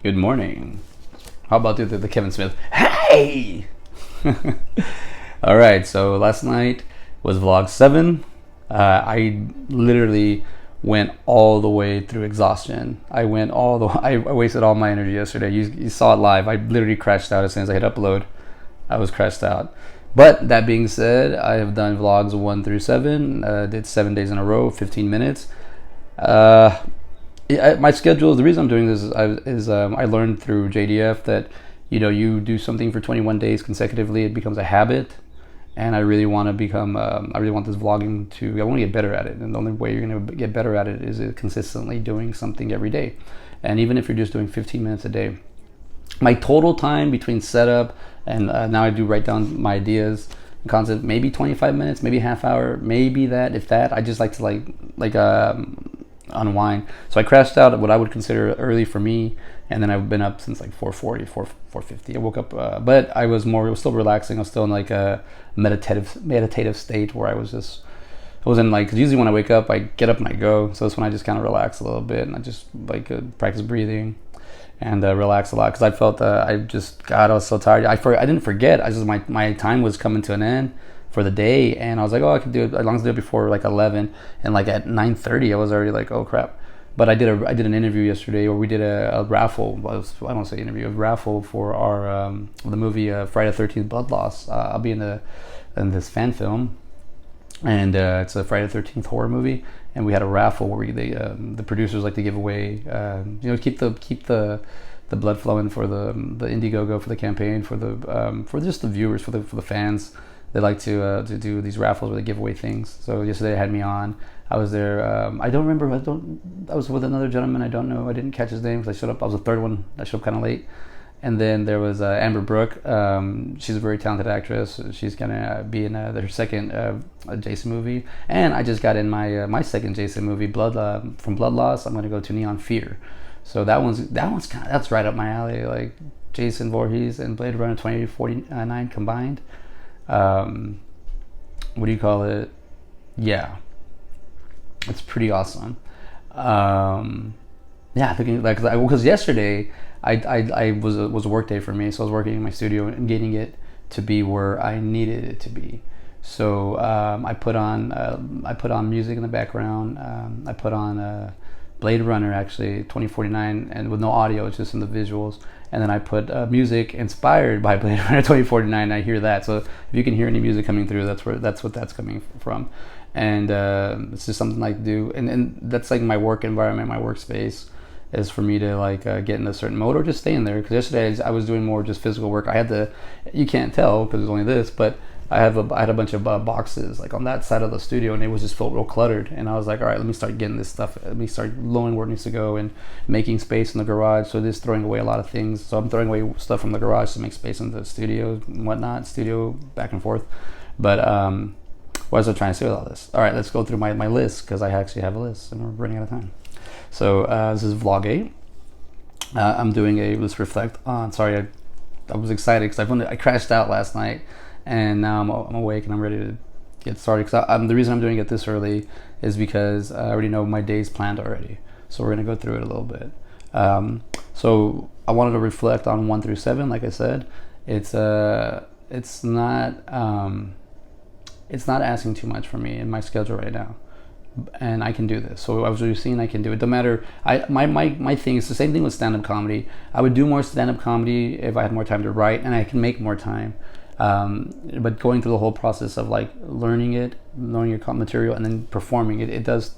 Good morning. How about the Kevin Smith? Hey! All right, so last night was vlog 7. I literally went all the way through exhaustion. I wasted all my energy yesterday. You saw it live. I literally crashed out as soon as I hit upload. I was crashed out. But that being said, I have done vlogs 1 through 7. Did 7 days in a row, 15 minutes. My schedule, the reason I'm doing this is I learned through JDF that you do something for 21 days consecutively, it becomes a habit. And I really want to become I really want this vlogging I want to get better at it, and the only way you're going to get better at it is consistently doing something every day. And even if you're just doing 15 minutes a day, my total time between setup and now I do write down my ideas and concept, maybe 25 minutes, maybe half hour, maybe that, if that. I just like to unwind. So I crashed out at what I would consider early for me, and then I've been up since like 4:40, 4:50. I woke up, but it was still relaxing. I was still in like a meditative state where I wasn't like, cause usually when I wake up, I get up and I go. So that's when I just kind of relax a little bit, and I just practice breathing and relax a lot, because I felt I was so tired. I didn't forget. My time was coming to an end for the day, and I was like, I could do it as long as I do it before like 11, and like at 9:30 I was already like, oh crap. But I did an interview yesterday, or we did a raffle. I don't say interview, a raffle for our the movie Friday the 13th Blood Loss. I'll be in this fan film, and it's a Friday the 13th horror movie, and we had a raffle where the producers like to give away keep the blood flowing for the Indiegogo, for the campaign, for just the viewers, for the fans. They like to do these raffles where they give away things. So yesterday they had me on. I was there. I don't remember. I was with another gentleman. I don't know. I didn't catch his name because I showed up. I was the third one. I showed up kind of late. And then there was Amber Brooke. She's a very talented actress. She's gonna be in her second Jason movie. And I just got in my second Jason movie, from Blood Loss. I'm gonna go to Neon Fear. So that's right up my alley. Like Jason Voorhees and Blade Runner 2049 combined. What do you call it? Yeah, it's pretty awesome. Thinking because yesterday I was a work day for me, so I was working in my studio and getting it to be where I needed it to be. So I put on music in the background. I put on Blade Runner, actually 2049, and with no audio, it's just in the visuals. And then I put music inspired by Blade Runner 2049. I hear that, so if you can hear any music coming through, that's what that's coming from. And it's just something I like to do, and that's like my work environment, my workspace, is for me to get in a certain mode or just stay in there. Because yesterday I was doing more just physical work. You can't tell because it's only this, but I had a bunch of boxes like on that side of the studio, and it was just felt real cluttered. And I was like, all right, let me start getting this stuff. Let me start knowing where it needs to go and making space in the garage. So just throwing away a lot of things. So I'm throwing away stuff from the garage to make space in the studio and whatnot. Studio back and forth. But what was I trying to say with all this? All right, let's go through my list, because I actually have a list and we're running out of time. So this is vlog 8. I'm doing let's reflect on. Sorry, I was excited because I crashed out last night. And now I'm awake and I'm ready to get started. Because the reason I'm doing it this early is because I already know my day's planned already. So we're going to go through it a little bit. So I wanted to reflect on 1 through 7. Like I said, it's not asking too much from me in my schedule right now. And I can do this. So I was really seeing I can do it. No matter, my thing is the same thing with stand-up comedy. I would do more stand-up comedy if I had more time to write, and I can make more time. But going through the whole process of learning your material and then performing it does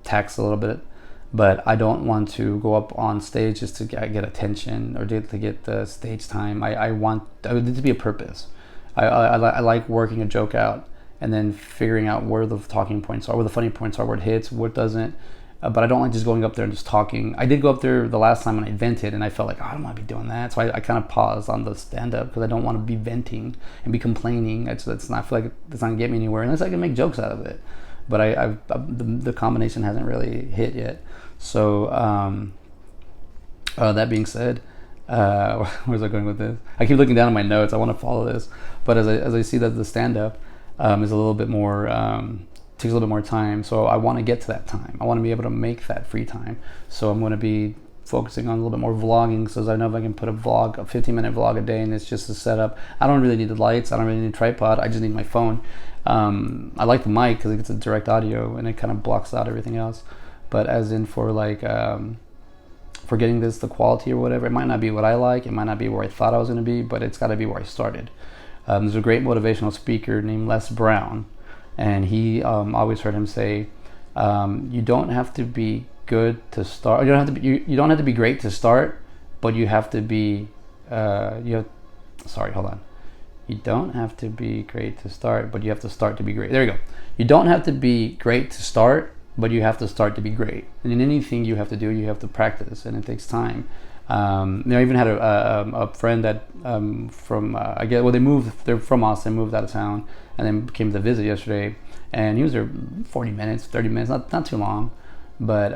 tax a little bit. But I don't want to go up on stage just to get attention or to get the stage time. I want it to be a purpose. I like working a joke out and then figuring out where the talking points are, where the funny points are, where it hits, what doesn't. But I don't like just going up there and just talking. I did go up there the last time when I vented, and I felt like, I don't want to be doing that. So I kind of paused on the stand-up because I don't want to be venting and be complaining. I feel like it's not going to get me anywhere unless I can make jokes out of it. But the combination hasn't really hit yet. So that being said, where's I going with this? I keep looking down at my notes. I want to follow this. But as I see that the stand-up is a little bit more... takes a little bit more time, so I want to get to that time. I want to be able to make that free time. So I'm going to be focusing on a little bit more vlogging, so I know if I can put a 15-minute vlog a day, and it's just a setup. I don't really need the lights, I don't really need a tripod, I just need my phone. I like the mic because it gets a direct audio and it kind of blocks out everything else. But as in for like for getting the quality or whatever, it might not be what I like, it might not be where I thought I was going to be, but it's got to be where I started. There's a great motivational speaker named Les Brown, and he always heard him say, you don't have to be good to start. You don't have to be great to start, but you have to be you don't have to be great to start, but you have to start to be great. There you go. You don't have to be great to start, but you have to start to be great. And in anything you have to do, you have to practice, and it takes time. I even had a friend that they're from Austin, moved out of town, and then came to visit yesterday, and he was there 40 minutes, 30 minutes, not too long, but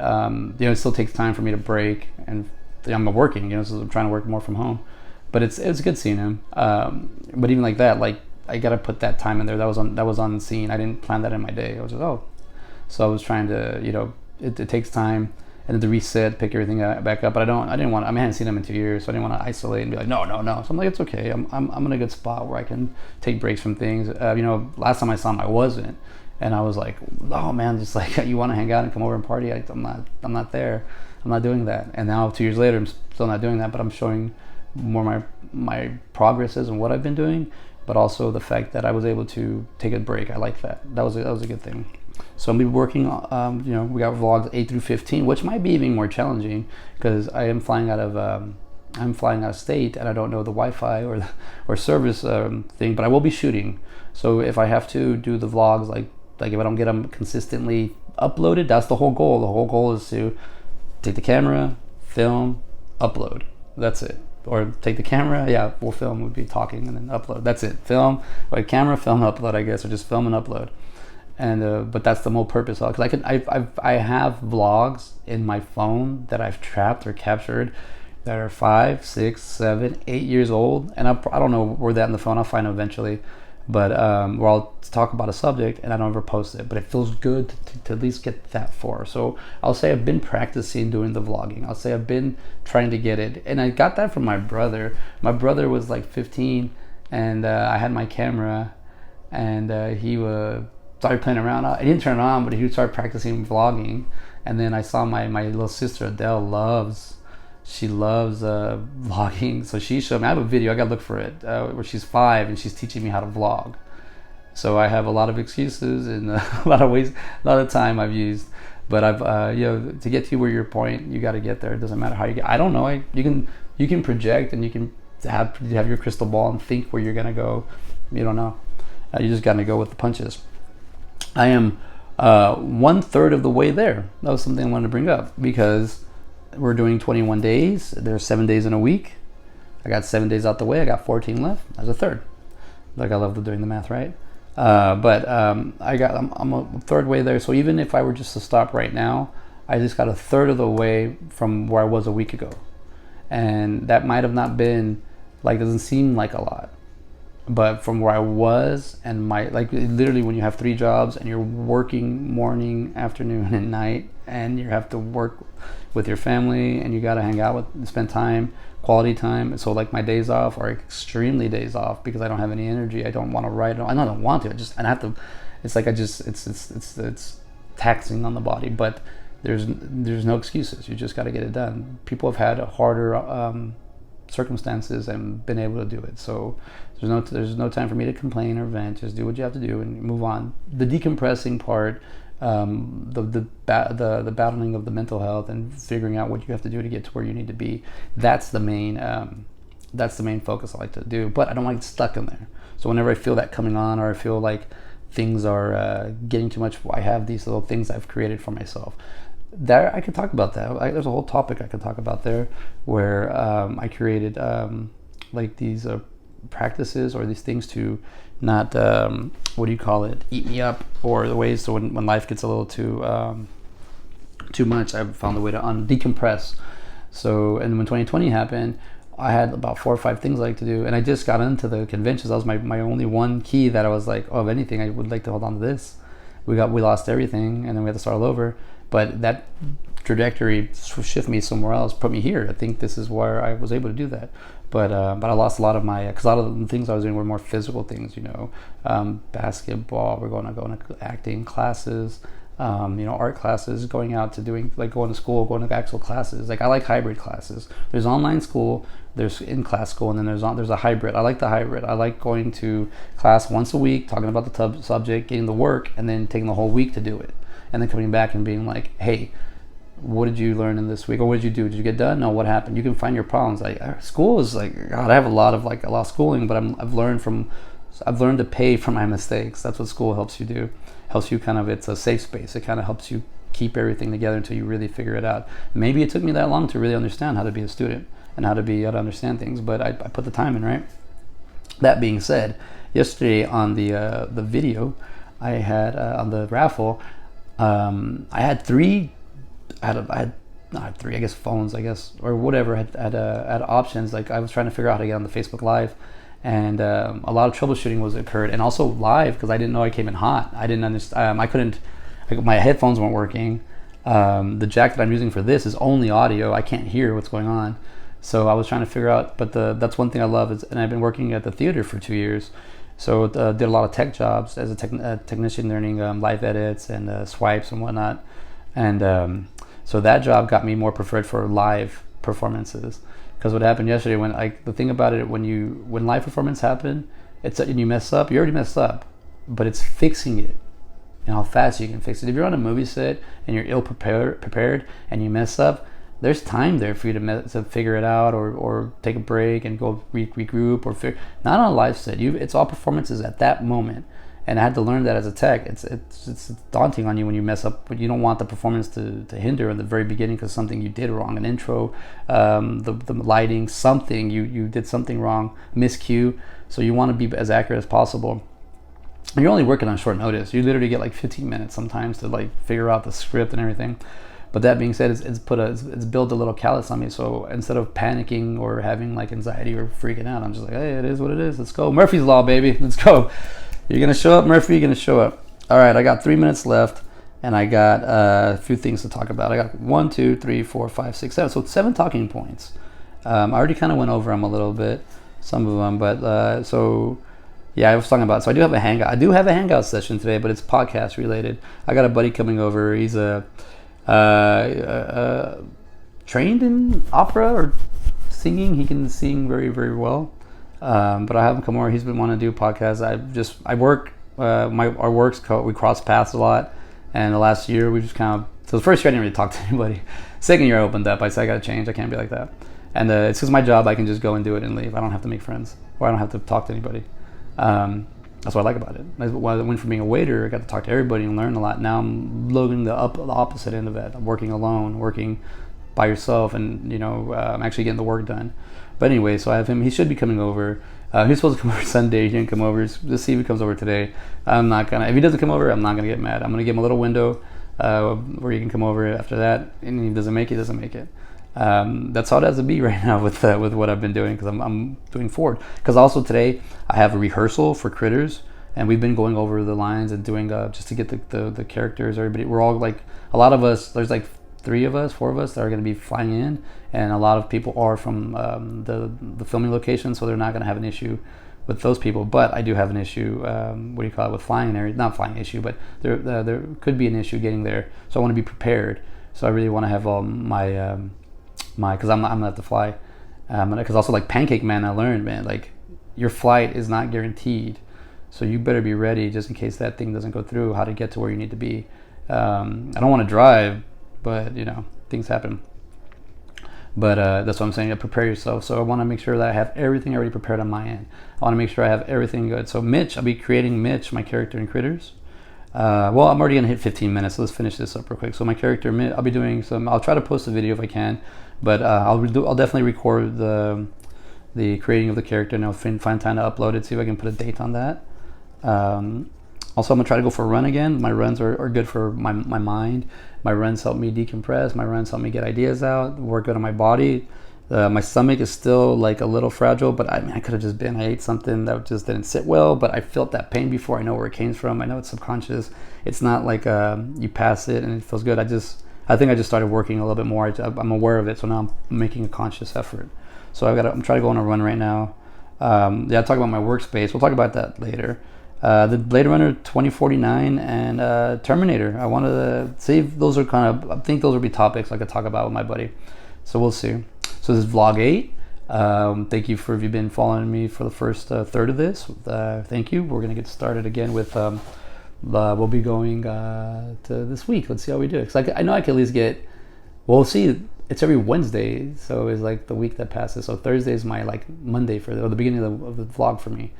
it still takes time for me to break, and I'm working, so I'm trying to work more from home. But it's good seeing him. But even like that, like I gotta put that time in there. That was on scene. I didn't plan that in my day. I was just so I was trying to it takes time, and then to reset, pick everything back up. But I hadn't seen him in 2 years, so I didn't want to isolate and be like no. So I'm like, it's okay. I'm in a good spot where I can take breaks from things. Last time I saw him, I wasn't, and I was like, oh man, just like you want to hang out and come over and party. I'm not there. I'm not doing that. And now 2 years later, I'm still not doing that. But I'm showing more my progresses and what I've been doing, but also the fact that I was able to take a break. I like that. That was a good thing. So I'm gonna be working. We got vlogs 8 through 15, which might be even more challenging because I'm flying out of state, and I don't know the Wi-Fi or service thing. But I will be shooting. So if I have to do the vlogs, like if I don't get them consistently uploaded, that's the whole goal. The whole goal is to take the camera, film, upload. That's it. Or take the camera, we'll film, would be talking, and then upload. That's it. Film, or camera, film, upload, I guess, or just film and upload. And but that's the whole purpose of it. Because I have vlogs in my phone that I've trapped or captured that are 5, 6, 7, 8 years old, and I don't know where that in the phone. I'll find them eventually. But where I'll talk about a subject and I don't ever post it, but it feels good to at least get that far. So I'll say I've been practicing doing the vlogging. I'll say I've been trying to get it, and I got that from my brother. My brother was like 15, and I had my camera, and he started playing around. I didn't turn it on, but he would start practicing vlogging. And then I saw my little sister Adele loves vlogging, so she showed me. I have a video, I gotta look for it, where she's 5 and she's teaching me how to vlog. So I have a lot of excuses and a lot of time I've used, but I've to get to where your point, you got to get there. It doesn't matter how you get. I don't know. You can project, and you can have your crystal ball and think where you're gonna go. You don't know. You just gotta go with the punches. I am 1/3 of the way there. That was something I wanted to bring up because we're doing 21 days. There's 7 days in a week. I got 7 days out the way. I got 14 left. That's a third. Like, I love doing the math, right? But I'm a third way there. So even if I were just to stop right now, I just got a third of the way from where I was a week ago. And that might have not been, doesn't seem like a lot. But from where I was, and literally when you have 3 jobs and you're working morning, afternoon, and night, and you have to work with your family, and you got to hang out spend time, quality time. So my days off are extremely days off because I don't have any energy. I don't want to write. I don't want to. I have to. It's taxing on the body. But there's no excuses. You just got to get it done. People have had harder circumstances and been able to do it. So there's no time for me to complain or vent. Just do what you have to do and move on. The decompressing part, the battling of the mental health and figuring out what you have to do to get to where you need to be. That's the main focus I like to do. But I don't like stuck in there. So whenever I feel that coming on, or I feel like things are getting too much, I have these little things I've created for myself. There, I could talk about that. There's a whole topic I could talk about there, where I created these practices or these things to not eat me up, or the ways. So when life gets a little too much, I've found a way to decompress. So, and when 2020 happened, I had about 4 or 5 things I like to do, and I just got into the conventions. That was my only one key that I was like, oh, if anything, I would like to hold on to this. We lost everything, and then we had to start all over. But that trajectory, shift me somewhere else, put me here. I think this is where I was able to do that. But I lost a lot of my, because a lot of the things I was doing were more physical things, basketball, we're going to acting classes, art classes, going out to doing, like going to school, going to actual classes. Like I like hybrid classes. There's online school, there's in-class school, and then there's a hybrid. I like the hybrid. I like going to class once a week, talking about the subject, getting the work, and then taking the whole week to do it. And then coming back and being like, hey, what did you learn in this week? Or what did you do? Did you get done? No, what happened? You can find your problems. Like school is like, God, I have a lot of schooling, but I've learned to pay for my mistakes. That's what school helps you do. Helps you it's a safe space. It kind of helps you keep everything together until you really figure it out. Maybe it took me that long to really understand how to be a student and how to understand things, but I put the time in, right? That being said, yesterday on the video I had on the raffle, I had three, not three, I guess phones, or whatever, had options. Like I was trying to figure out how to get on the Facebook Live, and a lot of troubleshooting was occurred, and also live, because I didn't know I came in hot. I didn't understand. I couldn't. My headphones weren't working. The jack that I'm using for this is only audio. I can't hear what's going on. So I was trying to figure out. But that's one thing I love is, and I've been working at the theater for 2 years. So did a lot of tech jobs as a technician, learning live edits and swipes and whatnot. And so that job got me more preferred for live performances. Because what happened yesterday, the thing about it, when live performance happen, and you mess up, you already messed up, but it's fixing it and how fast you can fix it. If you're on a movie set and you're ill prepared and you mess up, there's time there for you to figure it out, or take a break and go regroup, not on a live set. It's all performances at that moment. And I had to learn that as a tech. It's daunting on you when you mess up, but you don't want the performance to hinder in the very beginning because something you did wrong, an intro, the lighting, something, you did something wrong, miscue. So you want to be as accurate as possible. And you're only working on short notice. You literally get like 15 minutes sometimes to figure out the script and everything. But that being said, it's built a little callus on me. So instead of panicking or having anxiety or freaking out, I'm just like, hey, it is what it is. Let's go. Murphy's Law, baby. Let's go. You're going to show up, Murphy? You're going to show up. All right, I got 3 minutes left, and I got a few things to talk about. I got 1, 2, 3, 4, 5, 6, 7. So 7 talking points. I already kind of went over them a little bit, some of them. But I was talking about. So I do have a hangout. I do have a hangout session today, but it's podcast related. I got a buddy coming over. He's trained in opera or singing. He can sing very, very well. But I have him come over. He's been wanting to do podcasts. We cross paths a lot, and the last year we just so the first year I didn't really talk to anybody. Second year I opened up. I said I gotta change. I can't be like that. And it's because my job, I can just go and do it and leave. I don't have to make friends, or I don't have to talk to anybody. That's what I like about it. When I went from being a waiter, I got to talk to everybody and learn a lot. Now I'm looking the opposite end of it. I'm working alone, working by yourself, and I'm actually getting the work done. But anyway, so I have him. He should be coming over. He's supposed to come over Sunday. He didn't come over. Let's see if he comes over today. If he doesn't come over, I'm not gonna get mad. I'm gonna give him a little window where he can come over after that. And if he doesn't make it, doesn't make it. That's how it has to be right now with what I've been doing, because I'm doing forward. Because also today I have a rehearsal for Critters, and we've been going over the lines and doing just to get the characters. Everybody, we're all a lot of us. There's 4 of us that are going to be flying in, and a lot of people are from the filming location, so they're not going to have an issue with those people. But I do have an issue, with flying there. Not flying issue, but there could be an issue getting there. So I want to be prepared. So I really want to have all my because I'm gonna have to fly. Because also Pancake Man, I learned, man, your flight is not guaranteed, so you better be ready just in case that thing doesn't go through. How to get to where you need to be. I don't want to drive, but things happen. But that's what I'm saying. Prepare yourself. So I want to make sure that I have everything already prepared on my end. I want to make sure I have everything good. So Mitch, I'll be creating Mitch, my character in Critters. I'm already gonna hit 15 minutes, so let's finish this up real quick. So my character, I'll be doing I'll try to post a video if I can, but I'll definitely record the creating of the character, and I'll find time to upload it, see if I can put a date on that. Also, I'm gonna try to go for a run again. My runs are good for my mind. My runs help me decompress. My runs help me get ideas out, work good on my body. My stomach is still a little fragile, but I could have I ate something that just didn't sit well, but I felt that pain before. I know where it came from. I know it's subconscious. It's not you pass it and it feels good. I I think I just started working a little bit more. I'm aware of it, so now I'm making a conscious effort. So I'm trying to go on a run right now. Yeah, I'll talk about my workspace. We'll talk about that later. The Blade Runner 2049 and Terminator. I wanted to see if those are I think those would be topics I could talk about with my buddy. So we'll see. So this is vlog 8. Thank you if you've been following me for the first third of this. Thank you. We're going to get started again with, we'll be going to this week. Let's see how we do it. Because I know I can at least we'll see. It's every Wednesday, so it's like the week that passes. So Thursday is my Monday or the beginning of the vlog for me.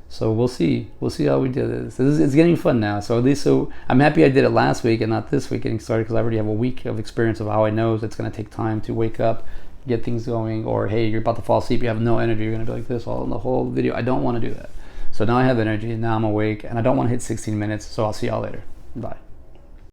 So we'll see how we do this. It's getting fun now. So at least I'm happy I did it last week and not this week getting started, because I already have a week of experience of how I know it's going to take time to wake up, get things going, or hey, you're about to fall asleep, you have no energy, you're going to be like this all in the whole video. I don't want to do that. So now I have energy, now I'm awake, and I don't want to hit 16 minutes. So I'll see y'all later. Bye.